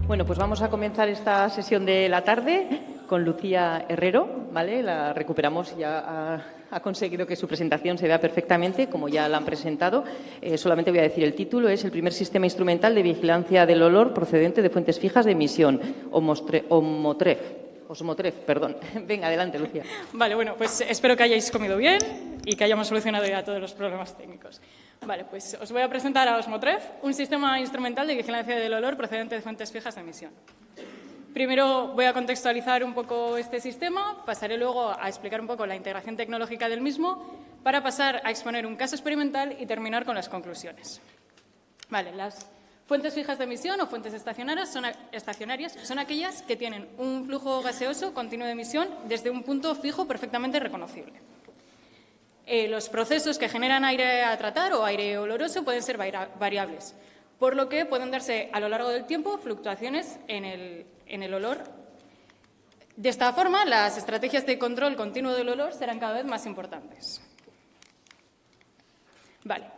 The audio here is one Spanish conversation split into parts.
Bueno, pues vamos a comenzar esta sesión de la tarde con Lucía Herrero, ¿vale? La recuperamos, ya ha conseguido que su presentación se vea perfectamente, como ya la han presentado. Solamente voy a decir el título, es el primer sistema instrumental de vigilancia del olor procedente de fuentes fijas de emisión, Osmotref, perdón. Venga, adelante, Lucía. Vale, bueno, pues espero que hayáis comido bien y que hayamos solucionado ya todos los problemas técnicos. Vale, pues os voy a presentar a Osmotref, un sistema instrumental de vigilancia del olor procedente de fuentes fijas de emisión. Primero voy a contextualizar un poco este sistema, pasaré luego a explicar un poco la integración tecnológica del mismo, para pasar a exponer un caso experimental y terminar con las conclusiones. Vale, las fuentes fijas de emisión o fuentes estacionarias son aquellas que tienen un flujo gaseoso continuo de emisión desde un punto fijo perfectamente reconocible. Los procesos que generan aire a tratar o aire oloroso pueden ser variables, por lo que pueden darse a lo largo del tiempo fluctuaciones en el olor. De esta forma, las estrategias de control continuo del olor serán cada vez más importantes. Vale.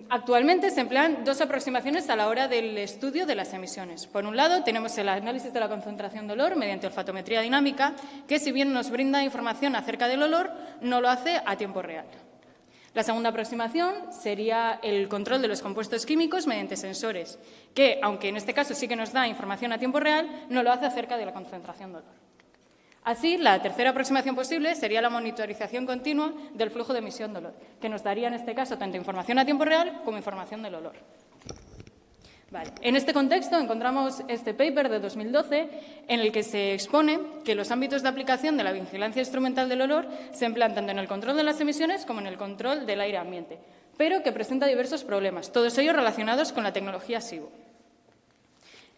Actualmente se emplean dos aproximaciones a la hora del estudio de las emisiones. Por un lado, tenemos el análisis de la concentración de olor mediante olfatometría dinámica, que si bien nos brinda información acerca del olor, no lo hace a tiempo real. La segunda aproximación sería el control de los compuestos químicos mediante sensores, que, aunque en este caso sí que nos da información a tiempo real, no lo hace acerca de la concentración de olor. Así, la tercera aproximación posible sería la monitorización continua del flujo de emisión de olor, que nos daría en este caso tanto información a tiempo real como información del olor. Vale. En este contexto encontramos este paper de 2012 en el que se expone que los ámbitos de aplicación de la vigilancia instrumental del olor se emplean tanto en el control de las emisiones como en el control del aire ambiente, pero que presenta diversos problemas, todos ellos relacionados con la tecnología SIBO.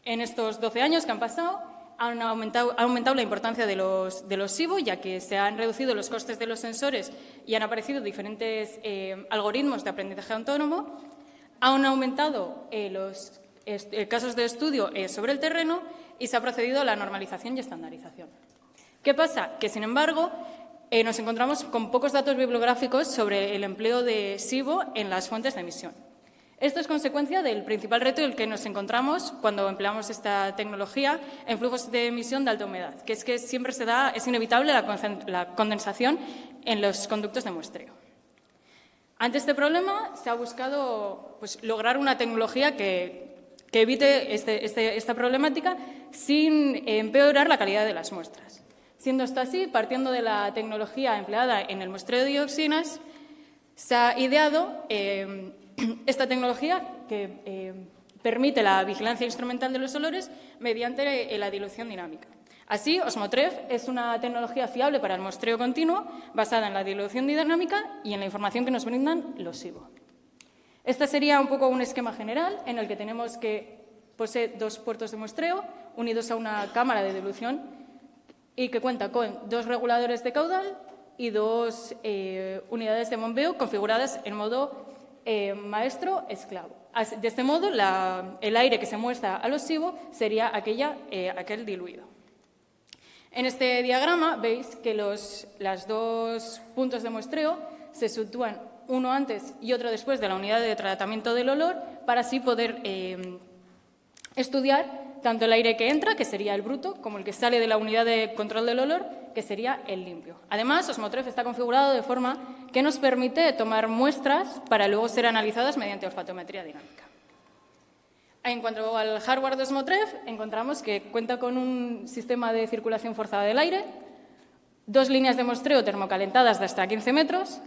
En estos 12 años que han pasado, ha aumentado la importancia de los SIBO, ya que se han reducido los costes de los sensores y han aparecido diferentes algoritmos de aprendizaje autónomo. Han aumentado los casos de estudio sobre el terreno y se ha procedido a la normalización y estandarización. ¿Qué pasa? Que, sin embargo, nos encontramos con pocos datos bibliográficos sobre el empleo de SIBO en las fuentes de emisión. Esto es consecuencia del principal reto en el que nos encontramos cuando empleamos esta tecnología en flujos de emisión de alta humedad, que es que siempre es inevitable la condensación en los conductos de muestreo. Ante este problema se ha buscado lograr una tecnología que evite esta problemática sin empeorar la calidad de las muestras. Siendo esto así, partiendo de la tecnología empleada en el muestreo de dioxinas, se ha ideado esta tecnología que permite la vigilancia instrumental de los olores mediante la dilución dinámica. Así, Osmotref es una tecnología fiable para el muestreo continuo basada en la dilución dinámica y en la información que nos brindan los SIBO. Este sería un poco un esquema general en el que tenemos que posee dos puertos de muestreo unidos a una cámara de dilución y que cuenta con dos reguladores de caudal y dos unidades de bombeo configuradas en modo maestro-esclavo. De este modo, el aire que se muestra a los SIBO sería aquel diluido. En este diagrama veis que los dos puntos de muestreo se sitúan uno antes y otro después de la unidad de tratamiento del olor para así poder estudiar tanto el aire que entra, que sería el bruto, como el que sale de la unidad de control del olor, que sería el limpio. Además, Osmotref está configurado de forma que nos permite tomar muestras para luego ser analizadas mediante olfatometría dinámica. En cuanto al hardware de Osmotref, encontramos que cuenta con un sistema de circulación forzada del aire, dos líneas de muestreo termocalentadas de hasta 15 metros,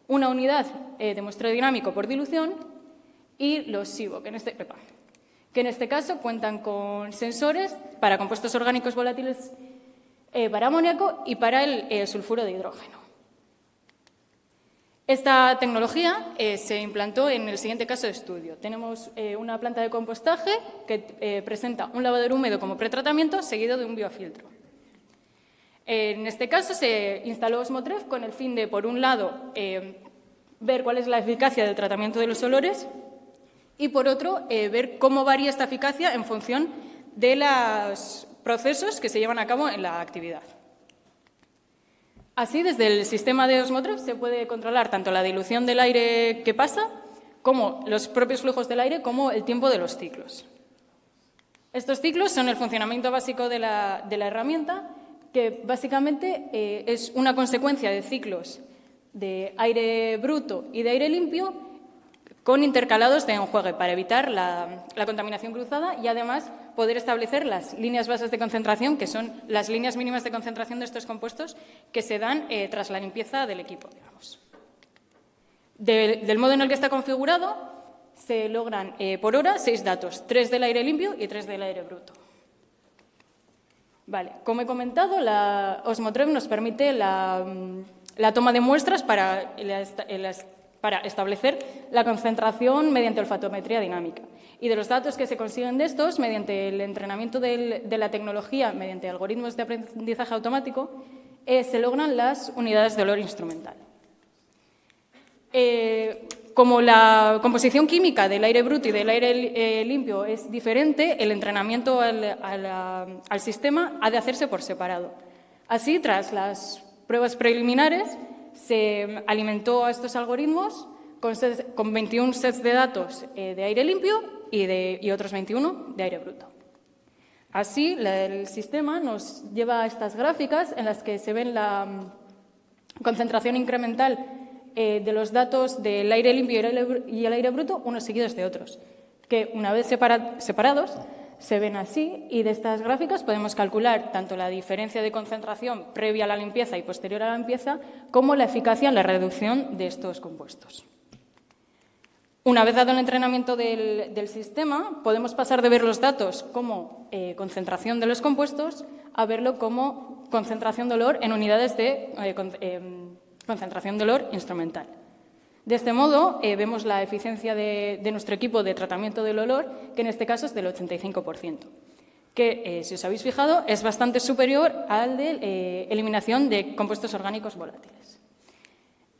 una unidad de muestreo dinámico por dilución y los SIBO, que en este caso cuentan con sensores para compuestos orgánicos volátiles, para amoníaco y para el sulfuro de hidrógeno. Esta tecnología se implantó en el siguiente caso de estudio. Tenemos una planta de compostaje que presenta un lavadero húmedo como pretratamiento seguido de un biofiltro. En este caso se instaló Osmotref con el fin de, por un lado, ver cuál es la eficacia del tratamiento de los olores y, por otro, ver cómo varía esta eficacia en función de los procesos que se llevan a cabo en la actividad. Así, desde el sistema de Osmotref se puede controlar tanto la dilución del aire que pasa como los propios flujos del aire como el tiempo de los ciclos. Estos ciclos son el funcionamiento básico de la herramienta, que básicamente es una consecuencia de ciclos de aire bruto y de aire limpio con intercalados de enjuague para evitar la contaminación cruzada y además poder establecer las líneas bases de concentración, que son las líneas mínimas de concentración de estos compuestos que se dan tras la limpieza del equipo, digamos. Del modo en el que está configurado, se logran por hora 6 datos, 3 del aire limpio y 3 del aire bruto. Vale, como he comentado, la Osmotref nos permite la toma de muestras para establecer la concentración mediante olfatometría dinámica. Y de los datos que se consiguen de estos, mediante el entrenamiento de la tecnología, mediante algoritmos de aprendizaje automático, se logran las unidades de olor instrumental. Como la composición química del aire bruto y del aire limpio es diferente, el entrenamiento al sistema ha de hacerse por separado. Así, tras las pruebas preliminares, se alimentó a estos algoritmos con 21 sets de datos de aire limpio y otros 21 de aire bruto. Así, el sistema nos lleva a estas gráficas en las que se ven la concentración incremental de los datos del aire limpio y el aire bruto unos seguidos de otros, que una vez separados se ven así, y de estas gráficas podemos calcular tanto la diferencia de concentración previa a la limpieza y posterior a la limpieza como la eficacia en la reducción de estos compuestos. Una vez dado el entrenamiento del sistema, podemos pasar de ver los datos como concentración de los compuestos a verlo como concentración de olor en unidades de concentración de olor instrumental. De este modo, vemos la eficiencia de nuestro equipo de tratamiento del olor, que en este caso es del 85%, que, si os habéis fijado, es bastante superior al de eliminación de compuestos orgánicos volátiles.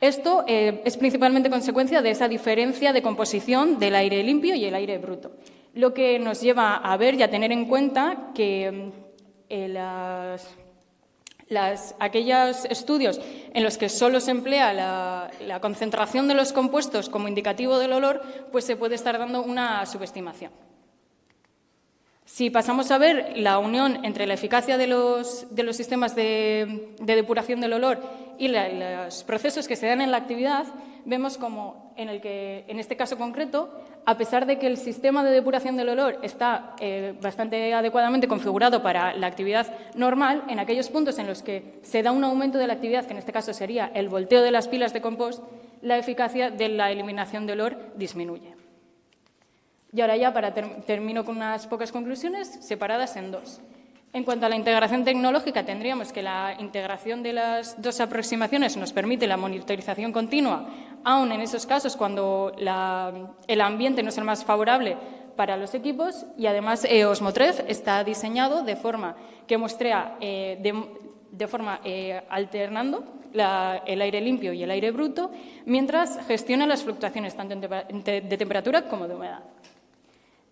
Esto es principalmente consecuencia de esa diferencia de composición del aire limpio y el aire bruto, lo que nos lleva a ver y a tener en cuenta que aquellos estudios en los que solo se emplea la concentración de los compuestos como indicativo del olor, pues se puede estar dando una subestimación. Si pasamos a ver la unión entre la eficacia de los sistemas de depuración del olor y los procesos que se dan en la actividad, vemos como en este caso concreto, a pesar de que el sistema de depuración del olor está bastante adecuadamente configurado para la actividad normal, en aquellos puntos en los que se da un aumento de la actividad, que en este caso sería el volteo de las pilas de compost, la eficacia de la eliminación de olor disminuye. Y ahora ya termino con unas pocas conclusiones separadas en dos. En cuanto a la integración tecnológica, tendríamos que la integración de las dos aproximaciones nos permite la monitorización continua, aun en esos casos cuando el ambiente no es el más favorable para los equipos, y además Osmotref está diseñado de forma que muestrea alternando el aire limpio y el aire bruto, mientras gestiona las fluctuaciones tanto de temperatura como de humedad.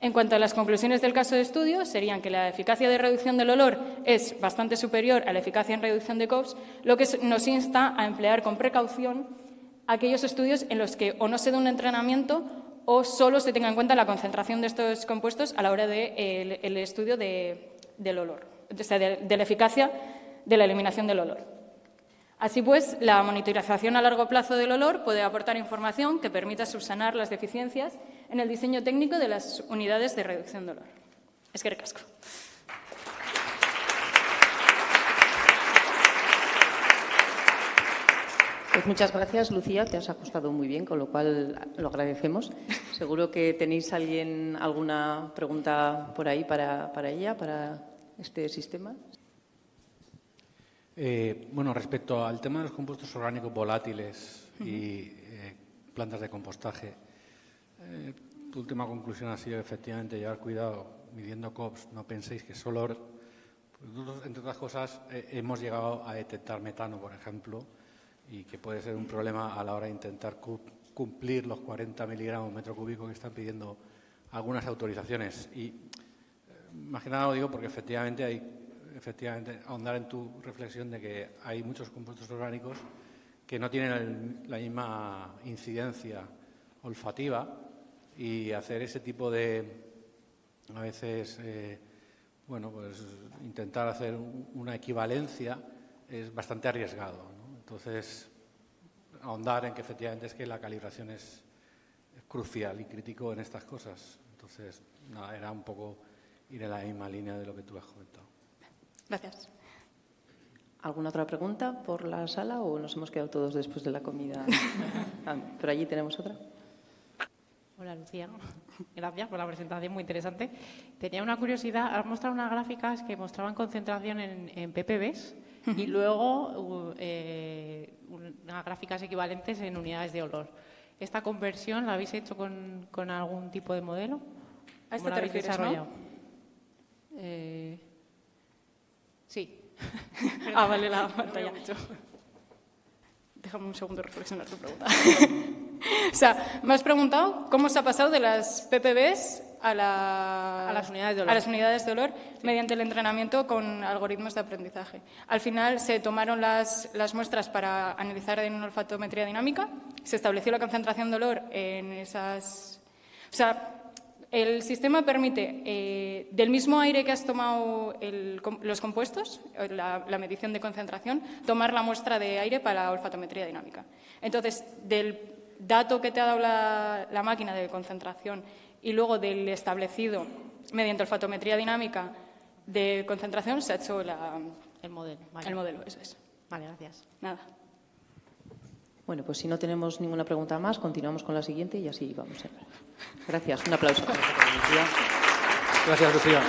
En cuanto a las conclusiones del caso de estudio, serían que la eficacia de reducción del olor es bastante superior a la eficacia en reducción de COPS, lo que nos insta a emplear con precaución aquellos estudios en los que o no se da un entrenamiento o solo se tenga en cuenta la concentración de estos compuestos a la hora del estudio del olor, o sea, de la eficacia de la eliminación del olor. Así pues, la monitorización a largo plazo del olor puede aportar información que permita subsanar las deficiencias en el diseño técnico de las unidades de reducción de olor. Eskerrik asko. Pues muchas gracias, Lucía. Te has ajustado muy bien, con lo cual lo agradecemos. Seguro que tenéis alguna pregunta por ahí para ella, para este sistema. Bueno, respecto al tema de los compuestos orgánicos volátiles y plantas de compostaje, tu última conclusión ha sido efectivamente llevar cuidado midiendo COPS. No penséis que solo, pues nosotros, entre otras cosas, hemos llegado a detectar metano, por ejemplo, y que puede ser un problema a la hora de intentar cumplir los 40 miligramos metro cúbico que están pidiendo algunas autorizaciones. Y más que nada lo digo porque efectivamente ahondar en tu reflexión de que hay muchos compuestos orgánicos que no tienen la misma incidencia olfativa, y hacer ese tipo de, a veces, bueno, pues intentar hacer una equivalencia es bastante arriesgado, ¿no? Entonces, ahondar en que efectivamente es que la calibración es crucial y crítico en estas cosas. Entonces, nada, era un poco ir en la misma línea de lo que tú has comentado. Gracias. ¿Alguna otra pregunta por la sala o nos hemos quedado todos después de la comida? Por allí tenemos otra. Hola, Lucía. Gracias por la presentación, muy interesante. Tenía una curiosidad. Has mostrado unas gráficas que mostraban concentración en ppbs y luego unas gráficas equivalentes en unidades de olor. ¿Esta conversión la habéis hecho con algún tipo de modelo? ¿A esto ¿Cómo la te habéis refieres, desarrollado? Sí. Vale, la pantalla. Déjame un segundo reflexionar tu pregunta. O sea, me has preguntado cómo se ha pasado de las ppbs a las unidades de olor mediante el entrenamiento con algoritmos de aprendizaje. Al final se tomaron las muestras para analizar en olfatometría dinámica, se estableció la concentración de olor en esas... O sea, el sistema permite, del mismo aire que has tomado los compuestos, la medición de concentración, tomar la muestra de aire para la olfatometría dinámica. Entonces, del dato que te ha dado la máquina de concentración y luego del establecido mediante olfatometría dinámica de concentración, se ha hecho el modelo. Vale. El modelo, eso es. Vale, gracias. Nada. Bueno, pues si no tenemos ninguna pregunta más, continuamos con la siguiente y así vamos. Gracias. Un aplauso. Gracias, Lucía.